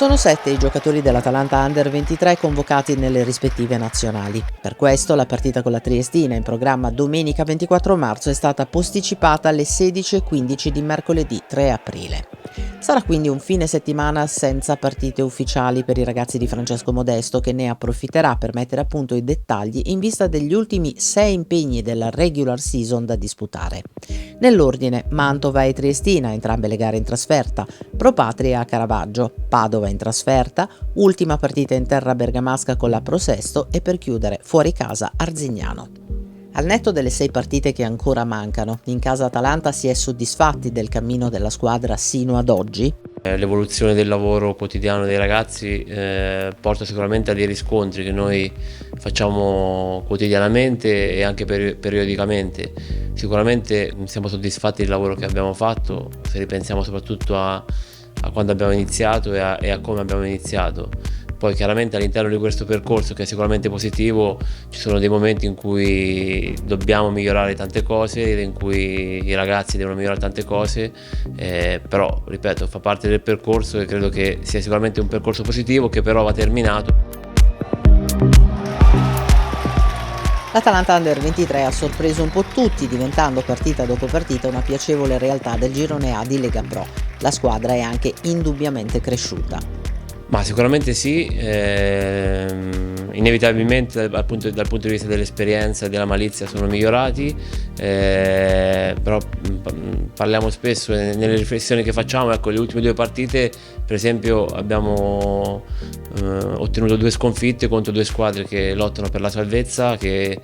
Sono 7 i giocatori dell'Atalanta Under 23 convocati nelle rispettive nazionali. Per questo la partita con la Triestina, in programma domenica 24 marzo, è stata posticipata alle 16:15 di mercoledì 3 aprile. Sarà quindi un fine settimana senza partite ufficiali per i ragazzi di Francesco Modesto, che ne approfitterà per mettere a punto i dettagli in vista degli ultimi 6 impegni della regular season da disputare. Nell'ordine: Mantova e Triestina, entrambe le gare in trasferta, Pro Patria a Caravaggio, Padova in trasferta, ultima partita in terra bergamasca con la Pro Sesto e per chiudere fuori casa Arzignano. Al netto delle 6 partite che ancora mancano, in casa Atalanta si è soddisfatti del cammino della squadra sino ad oggi? L'evoluzione del lavoro quotidiano dei ragazzi porta sicuramente a dei riscontri che noi facciamo quotidianamente e anche periodicamente. Sicuramente siamo soddisfatti del lavoro che abbiamo fatto, se ripensiamo soprattutto a quando abbiamo iniziato e a come abbiamo iniziato. Poi chiaramente all'interno di questo percorso, che è sicuramente positivo, ci sono dei momenti in cui dobbiamo migliorare tante cose, in cui i ragazzi devono migliorare tante cose, però ripeto, fa parte del percorso e credo che sia sicuramente un percorso positivo che però va terminato. L'Atalanta Under 23 ha sorpreso un po' tutti, diventando partita dopo partita una piacevole realtà del girone A di Lega Pro. La squadra è anche indubbiamente cresciuta. Ma sicuramente sì, inevitabilmente dal punto di vista dell'esperienza e della malizia sono migliorati, però parliamo spesso nelle riflessioni che facciamo. Ecco, le ultime 2 partite per esempio abbiamo ottenuto 2 sconfitte contro 2 squadre che lottano per la salvezza, che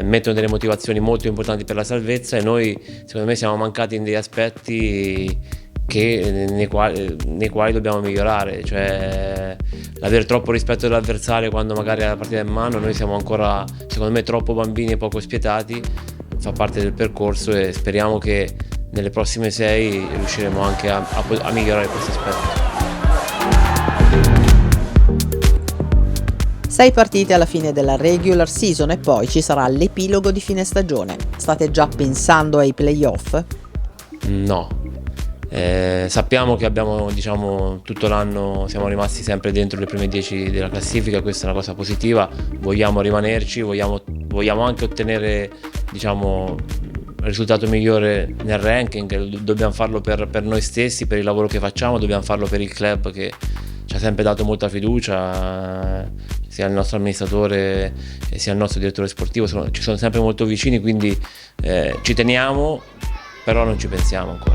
mettono delle motivazioni molto importanti per la salvezza, e noi secondo me siamo mancati in degli aspetti nei quali dobbiamo migliorare, cioè l'aver troppo rispetto dell'avversario quando magari la partita è in mano. Noi siamo ancora, secondo me, troppo bambini e poco spietati. Fa parte del percorso e speriamo che nelle prossime 6 riusciremo anche a migliorare questo aspetto. 6 partite alla fine della regular season e poi ci sarà l'epilogo di fine stagione. State già pensando ai playoff? No. Sappiamo che abbiamo, tutto l'anno siamo rimasti sempre dentro le prime 10 della classifica, questa è una cosa positiva, vogliamo rimanerci, vogliamo anche ottenere il risultato migliore nel ranking. Dobbiamo farlo per noi stessi, per il lavoro che facciamo, dobbiamo farlo per il club che ci ha sempre dato molta fiducia, sia il nostro amministratore sia il nostro direttore sportivo ci sono sempre molto vicini, quindi ci teniamo, però non ci pensiamo ancora.